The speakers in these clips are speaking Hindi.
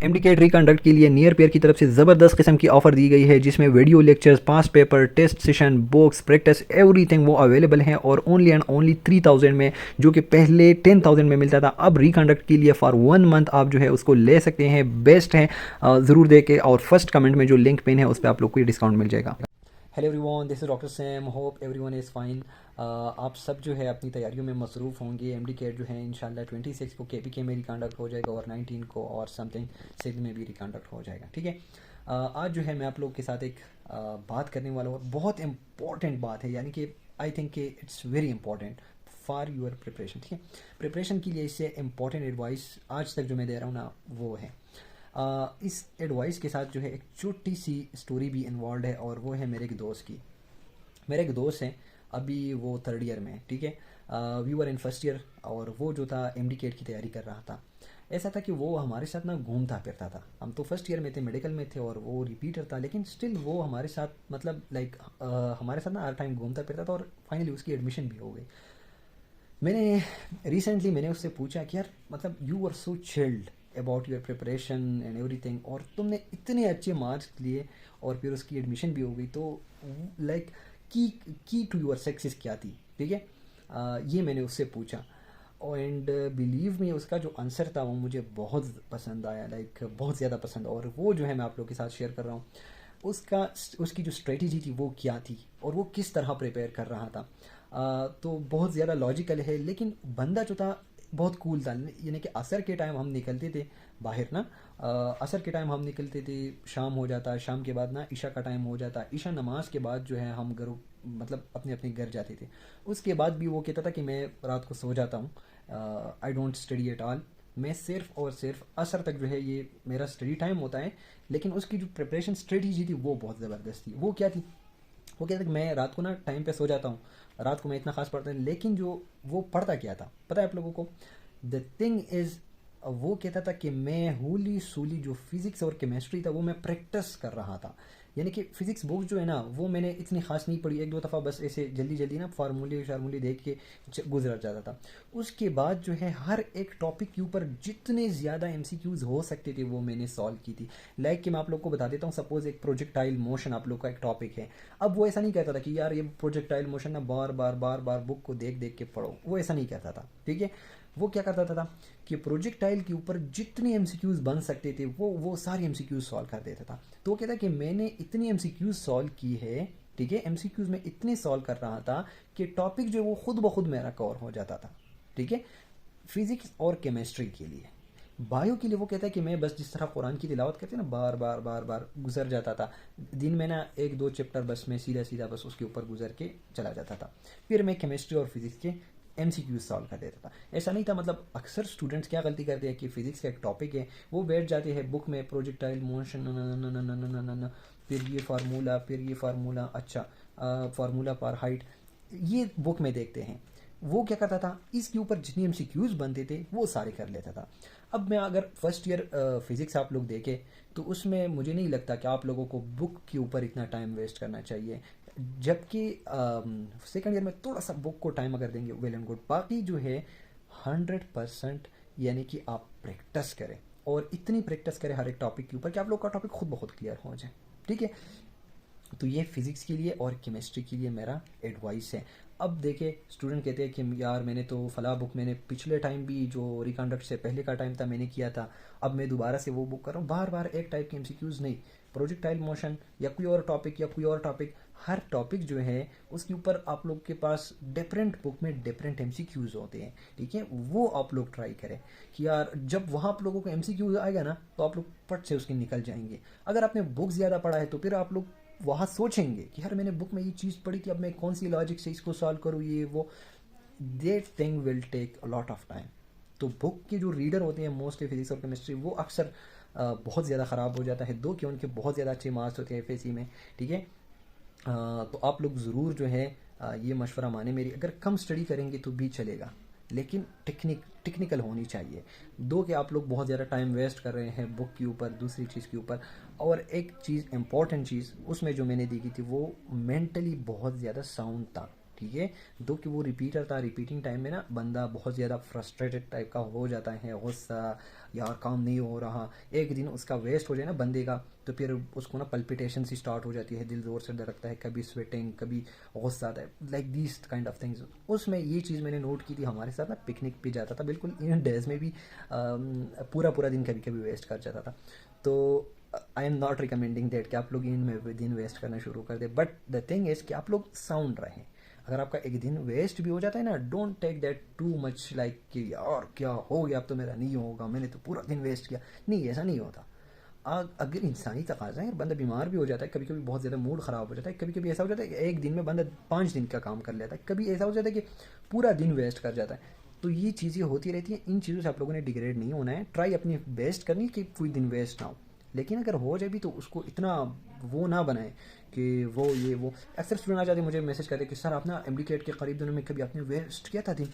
एमडीकेट रिकंडक्ट के लिए नियर पेयर की तरफ से ज़बरदस्त किस्म की ऑफ़र दी गई है, जिसमें video lectures, past paper, test session, books, practice, everything वो अवेलेबल है और ओनली एंड ओनली 3000 में, जो कि पहले 10,000 में मिलता था। अब रिकंडक्ट के लिए फॉर 1 मंथ आप जो है उसको ले सकते हैं। बेस्ट है, ज़रूर देखें और फर्स्ट कमेंट में जो लिंक पिन है उस पर आप लोग को डिस्काउंट मिल जाएगा। Hello everyone, this is doctor Sam, hope everyone is fine. आप सब जो है अपनी तैयारियों में मसरूफ़ होंगे। एमडी केट जो है इंशाल्लाह 26 को केपीके में रिकंडक्ट हो जाएगा और 19 को और समथिंग सिंध में भी रिकंडक्ट हो जाएगा। ठीक है, आज जो है मैं आप लोग के साथ एक बात करने वाला हूँ। बहुत इंपॉर्टेंट बात है, यानी कि आई थिंक कि it's very important for your preparation. ठीक है, प्रिपरेशन के लिए इससे इंपॉर्टेंट एडवाइस आज तक जो मैं दे रहा हूँ ना, वो है इस एडवाइस के साथ जो है एक छोटी सी स्टोरी भी इन्वॉल्व है, और वो है मेरे एक दोस्त की। मेरे एक दोस्त हैं, अभी वो 3rd ईयर में है। ठीक है, we were in first year, और वो जो था एमडी केट की तैयारी कर रहा था। ऐसा था कि वो हमारे साथ ना घूमता फिरता था। हम तो फर्स्ट ईयर में थे, मेडिकल में थे, और वो रिपीटर था, लेकिन स्टिल वो हमारे साथ मतलब लाइक हमारे साथ ना हर टाइम घूमता फिरता था, और फाइनली उसकी एडमिशन भी हो गई। मैंने उससे पूछा कि यार मतलब you are so chilled about your preparation and everything, और तुमने इतने अच्छे मार्क्स लिए और फिर उसकी एडमिशन भी हो गई, तो लाइक की टू योर सक्सेस क्या थी? ठीक है, ये मैंने उससे पूछा, एंड बिलीव मी, उसका जो आंसर था वो मुझे बहुत पसंद आया, लाइक बहुत ज़्यादा पसंद। और वो जो है मैं आप लोग के साथ शेयर कर रहा हूँ। उसकी जो स्ट्रेटजी थी वो क्या थी, और वो किस तरह प्रिपेयर कर रहा था। तो बहुत ज़्यादा लॉजिकल है, लेकिन बंदा जो था बहुत कूल था। यानी कि असर के टाइम हम निकलते थे बाहर ना, असर के टाइम हम निकलते थे, शाम हो जाता, शाम के बाद ना ईशा का टाइम हो जाता, ईशा नमाज के बाद जो है हम घर मतलब अपने अपने घर जाते थे। उसके बाद भी वो कहता था कि मैं रात को सो जाता हूँ, I don't study at all. मैं सिर्फ और सिर्फ असर तक जो है ये मेरा स्टडी टाइम होता है। लेकिन उसकी जो प्रिपरेशन स्ट्रेटजी थी वो बहुत ज़बरदस्त थी। वो क्या थी? वो कहता है कि मैं रात को ना टाइम पे सो जाता हूँ, रात को मैं इतना खास पढ़ता नहीं, लेकिन जो वो पढ़ता क्या था पता है आप लोगों को? द थिंग इज, वो कहता था कि मैं होली सूली जो फिजिक्स और केमिस्ट्री था वो मैं प्रैक्टिस कर रहा था। यानी कि फिजिक्स बुक जो है ना वो मैंने इतनी खास नहीं पढ़ी, एक दो दफ़ा बस ऐसे जल्दी जल्दी ना फार्मूले शार्मूले देख के गुजर जाता था। उसके बाद जो है हर एक टॉपिक के ऊपर जितने ज़्यादा एमसीक्यूज हो सकते थे वो मैंने सॉल्व की थी। लाइक कि मैं आप लोग को बता देता हूँ, सपोज एक प्रोजेक्टाइल मोशन आप लोग का एक टॉपिक है। अब वो ऐसा नहीं कहता था कि यार ये प्रोजेक्टाइल मोशन ना बार बार बार बार बुक को देख देख के पढ़ो, वो ऐसा नहीं कहता था। ठीक है, वो क्या करता था कि प्रोजेक्टाइल के ऊपर जितने एमसीक्यूज बन सकते थे वो सारे एमसीक्यूज सॉल्व कर देता था। तो वो कहता कि मैंने इतनी एमसीक्यूज सॉल्व की है, ठीक है, एमसीक्यूज में इतने सॉल्व कर रहा था कि टॉपिक जो है वो खुद ब खुद मेरा कवर हो जाता था। ठीक है, फिजिक्स और केमिस्ट्री के लिए। बायो के लिए वो कहता है कि मैं बस जिस तरह कुरान की तिलावत करते ना, बार बार बार बार गुजर जाता था। दिन में ना एक दो चैप्टर बस मैं सीधा सीधा बस उसके ऊपर गुजर के चला जाता था। फिर मैं केमिस्ट्री और फिजिक्स के एमसीक्यूज सॉल्व कर देता था। ऐसा नहीं था, मतलब अक्सर स्टूडेंट्स क्या गलती करते हैं कि फिजिक्स का एक टॉपिक है, वो बैठ जाते हैं बुक में प्रोजेक्टाइल मोशन, फिर ये फार्मूला, फिर ये फार्मूला, अच्छा फार्मूला पर हाइट, ये बुक में देखते हैं। वो क्या करता था, इसके ऊपर जितने एमसीक्यूज बनते थे वो सारे कर लेता था। अब मैं अगर फर्स्ट ईयर फिजिक्स आप लोग देखें तो उसमें मुझे नहीं लगता कि आप लोगों को बुक के ऊपर इतना टाइम वेस्ट करना चाहिए। जबकि सेकंड ईयर में थोड़ा सा बुक को टाइम अगर देंगे वेल एंड गुड। बाकी जो है 100% यानी कि आप प्रैक्टिस करें, और इतनी प्रैक्टिस करें हर एक टॉपिक के ऊपर कि आप लोग का टॉपिक खुद बहुत क्लियर हो जाए। ठीक है, तो ये फिजिक्स के लिए और केमिस्ट्री के लिए मेरा एडवाइस है। अब देखे स्टूडेंट कहते हैं कि यार मैंने तो फला बुक मैंने पिछले टाइम भी जो रिकंडक्ट से पहले का टाइम था मैंने किया था, अब मैं दोबारा से वो बुक कर रहा हूँ। बार बार एक टाइप के एमसीक्यूज नहीं, प्रोजेक्टाइल मोशन या कोई और टॉपिक या कोई और टॉपिक, हर टॉपिक जो है उसके ऊपर आप लोग के पास डिफरेंट बुक में डिफरेंट एमसीक्यूज होते हैं। ठीक है, वो आप लोग ट्राई करें कि यार जब वहाँ आप लोगों को एमसीक्यूज आएगा ना तो आप लोग पट से उसके निकल जाएंगे। अगर आपने बुक ज़्यादा पढ़ा है तो फिर आप लोग वहाँ सोचेंगे कि यार मैंने बुक में ये चीज़ पढ़ी थी, अब मैं कौन सी लॉजिक से इसको सॉल्व करूँ, ये वो। That thing will take a lot of time. तो बुक के जो रीडर होते हैं मोस्टली फिजिक्स और केमिस्ट्री, वो अक्सर बहुत ज़्यादा ख़राब हो जाता है, दो कि उनके बहुत ज़्यादा अच्छे मार्क्स होते हैं एफएससी में। ठीक है, तो आप लोग ज़रूर जो है ये मशवरा माने मेरी, अगर कम स्टडी करेंगे तो भी चलेगा, लेकिन टेक्निकल होनी चाहिए। दो कि आप लोग बहुत ज़्यादा टाइम वेस्ट कर रहे हैं बुक के ऊपर, दूसरी चीज़ के ऊपर। और एक चीज़ इंपॉर्टेंट चीज़ उसमें जो मैंने देखी थी वो मेंटली बहुत ज़्यादा साउंड था। ठीक है। दो कि वो रिपीटर था, रिपीटिंग टाइम में ना बंदा बहुत ज़्यादा फ्रस्ट्रेटेड टाइप का हो जाता है, गुस्सा, यार काम नहीं हो रहा, एक दिन उसका वेस्ट हो जाए ना बंदे का, तो फिर उसको ना पल्पिटेशन सी स्टार्ट हो जाती है, दिल ज़ोर से धड़कता है, कभी स्वेटिंग, कभी गुस्सा आता है, like these kind of things. उसमें ये चीज़ मैंने नोट की थी, हमारे साथ ना पिकनिक पे जाता था, बिल्कुल इन डेज में भी पूरा पूरा दिन कभी कभी वेस्ट कर जाता था। तो I am not recommending that कि आप लोग इन में दिन वेस्ट करना शुरू कर दे, बट द थिंग इज़ कि आप लोग साउंड रहें। अगर आपका एक दिन वेस्ट भी हो जाता है ना, don't take that too much, like कि यार क्या हो गया, अब तो मेरा नहीं होगा, मैंने तो पूरा दिन वेस्ट किया। नहीं, ऐसा नहीं होता। अगर इंसानी तकाजा है, बंदा बीमार भी हो जाता है, कभी कभी बहुत ज़्यादा मूड ख़राब हो जाता है, कभी कभी ऐसा हो जाता है कि एक दिन में बंदा 5 दिन का काम कर लेता है, कभी ऐसा हो जाता है कि पूरा दिन वेस्ट कर जाता है। तो ये चीज़ें होती रहती हैं, इन चीज़ों से आप लोगों ने डिग्रेड नहीं होना है, ट्राई अपनी बेस्ट करनी कि कोई दिन वेस्ट ना हो। लेकिन अगर हो जाए भी तो उसको इतना वो ना बनाए कि वो ये वो। अक्सर स्टूडेंट आ जाते मुझे मैसेज करते कि सर आप ना एमडीकेट के करीब दिनों में कभी आपने वेस्ट किया था दिन?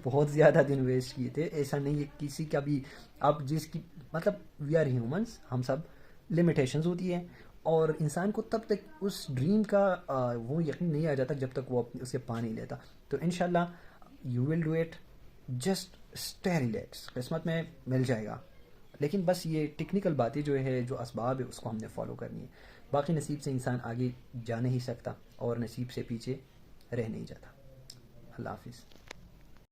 बहुत ज़्यादा दिन वेस्ट किए थे, ऐसा नहीं है किसी का भी। अब जिसकी मतलब वी आर ह्यूमंस, हम सब, लिमिटेशंस होती है, और इंसान को तब तक उस ड्रीम का वो यकीन नहीं आ जाता जब तक वो उसे पा नहीं लेता। तो इंशाल्लाह you will do it, just stay relax, किस्मत में मिल जाएगा। लेकिन बस ये टेक्निकल बातें जो है, जो असबाब है, उसको हमने फॉलो करनी है। बाकी नसीब से इंसान आगे जा नहीं सकता और नसीब से पीछे रह नहीं जाता। अल्लाह हाफिज़।